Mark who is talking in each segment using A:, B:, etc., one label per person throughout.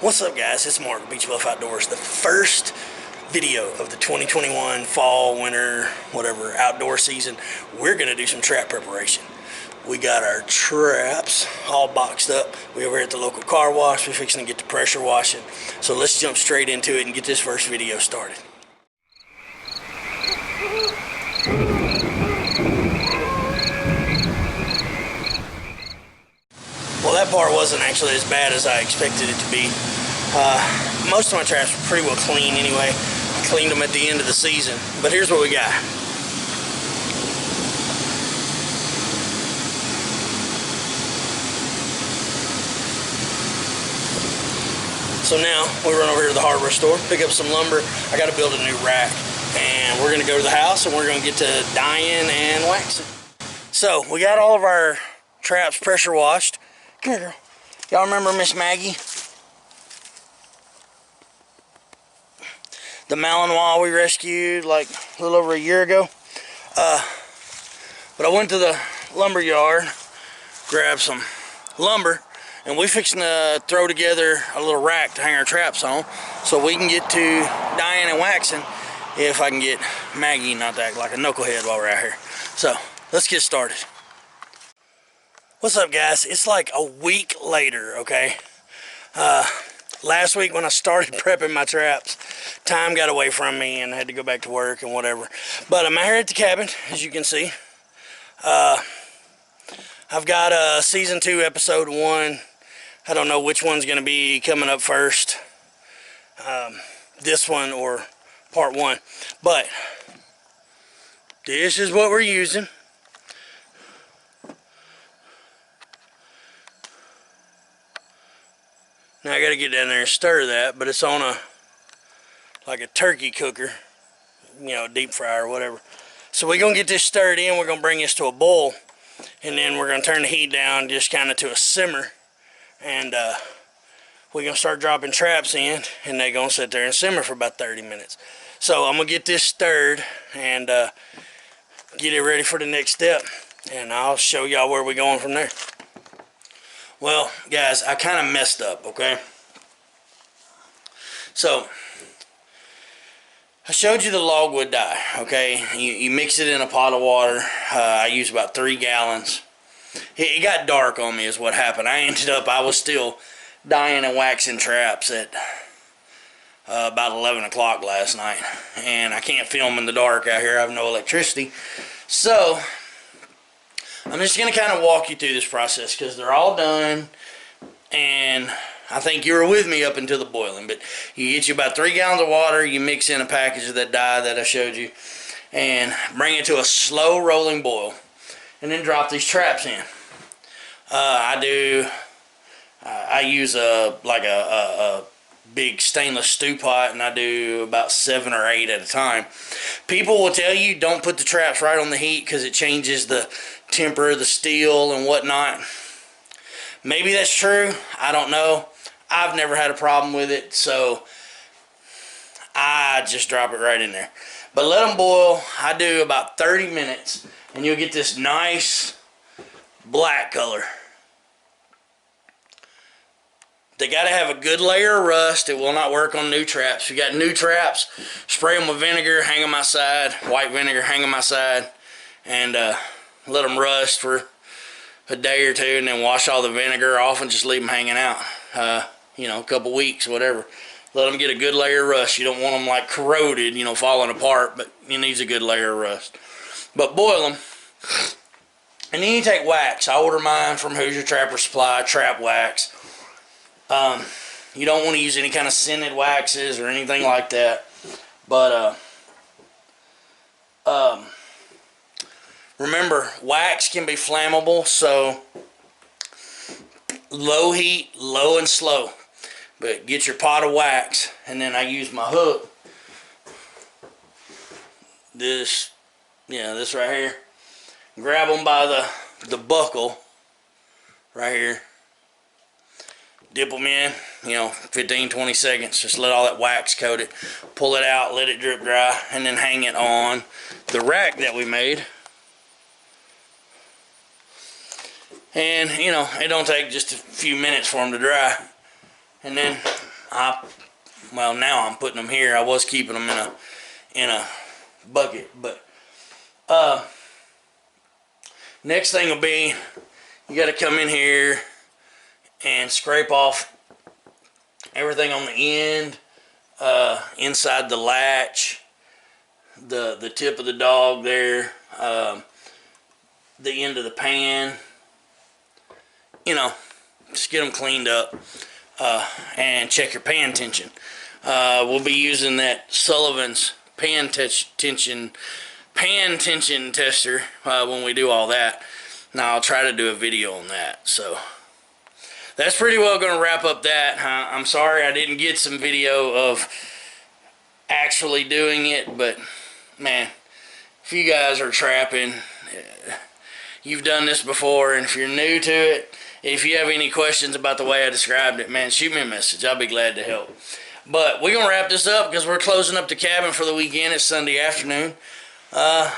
A: What's up, guys? It's Mark, Beach Bluff Outdoors. The first video of the 2021 fall, winter, whatever, outdoor season. We're going to do some trap preparation. We got our traps all boxed up. We're over here at the local car wash. We're fixing to get the pressure washing. So let's jump straight into it and get this first video started. Well, that part wasn't actually as bad as I expected it to be. Most of my traps were pretty well clean anyway. I cleaned them at the end of the season. But here's what we got. So now we run over here to the hardware store, pick up some lumber. I got to build a new rack. And we're going to go to the house and we're going to get to dyeing and waxing. So we got all of our traps pressure washed. Come here, girl. Y'all remember Miss Maggie? The Malinois we rescued like a little over a year ago. But I went to the lumber yard, grabbed some lumber, and we fixing to throw together a little rack to hang our traps on so we can get to dyeing and waxing if I can get Maggie not to act like a knucklehead while we're out here. So let's get started. What's up, guys? It's like a week later, okay? Last week when I started prepping my traps, time got away from me and I had to go back to work and whatever. But I'm out here at the cabin, as you can see. I've got season 2, episode 1. I don't know which one's going to be coming up first. This one or part 1. But this is what we're using. Now I gotta get down there and stir that, but it's on like a turkey cooker, you know, deep fryer or whatever. So we're gonna get this stirred in, we're gonna bring this to a boil, and then we're gonna turn the heat down just kind of to a simmer, and we're gonna start dropping traps in, and they're gonna sit there and simmer for about 30 minutes. So I'm gonna get this stirred and get it ready for the next step, and I'll show y'all where we're going from there. Well, guys, I kind of messed up, okay? So, I showed you the logwood dye, okay? You mix it in a pot of water. I used about 3 gallons. It got dark on me is what happened. I was still dyeing and waxing traps at about 11 o'clock last night. And I can't film in the dark out here. I have no electricity. So I'm just going to kind of walk you through this process because they're all done, and I think you were with me up until the boiling. But you get you about 3 gallons of water, you mix in a package of that dye that I showed you, and bring it to a slow rolling boil, and then drop these traps in. I use a big stainless stew pot, and I do about 7 or 8 at a time. People will tell you don't put the traps right on the heat because it changes the temper of the steel and whatnot. Maybe that's true. I don't know. I've never had a problem with it, so I just drop it right in there. But let them boil. I do about 30 minutes, and you'll get this nice black color. They got to have a good layer of rust. It will not work on new traps. If you got new traps, spray them with vinegar, hang them outside, white vinegar, hang them outside, and let them rust for a day or 2, and then wash all the vinegar off and just leave them hanging out. You know, a couple weeks, whatever. Let them get a good layer of rust. You don't want them like corroded, you know, falling apart, but it needs a good layer of rust. But boil them. And then you take wax. I order mine from Hoosier Trapper Supply, Trap Wax. You don't want to use any kind of scented waxes or anything like that. But remember, wax can be flammable, so low heat, low and slow. But get your pot of wax, and then I use my hook. This right here. Grab them by the buckle right here. Dip them in, you know, 15-20 seconds. Just let all that wax coat it. Pull it out, let it drip dry, and then hang it on the rack that we made. And, you know, it don't take just a few minutes for them to dry. And then well, now I'm putting them here. I was keeping them in a bucket, but next thing will be, you got to come in here and scrape off everything on the end, inside the latch, the tip of the dog there, the end of the pan. You know, just get them cleaned up, and check your pan tension. We'll be using that Sullivan's pan tension tester when we do all that. Now I'll try to do a video on that. So that's pretty well going to wrap up that. I'm sorry I didn't get some video of actually doing it, but man, if you guys are trapping, you've done this before, and if you're new to it, if you have any questions about the way I described it, man, shoot me a message. I'll be glad to help. But we're going to wrap this up because we're closing up the cabin for the weekend. It's Sunday afternoon. We're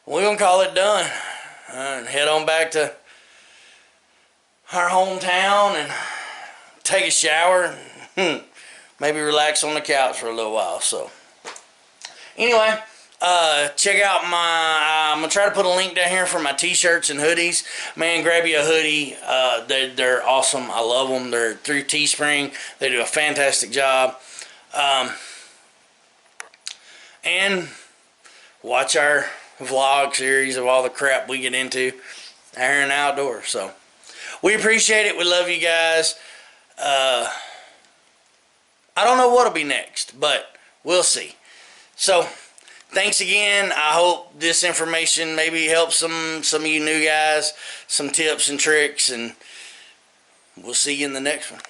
A: going to call it done. And head on back to our hometown and take a shower. And, maybe relax on the couch for a little while. So, anyway, check out I'm going to try to put a link down here for my t-shirts and hoodies. Man, grab you a hoodie. They're awesome. I love them. They're through Teespring. They do a fantastic job. And watch our vlog series of all the crap we get into here in the outdoors. So, we appreciate it. We love you guys. I don't know what'll be next, but we'll see. So, thanks again. I hope this information maybe helps some of you new guys, some tips and tricks, and we'll see you in the next one.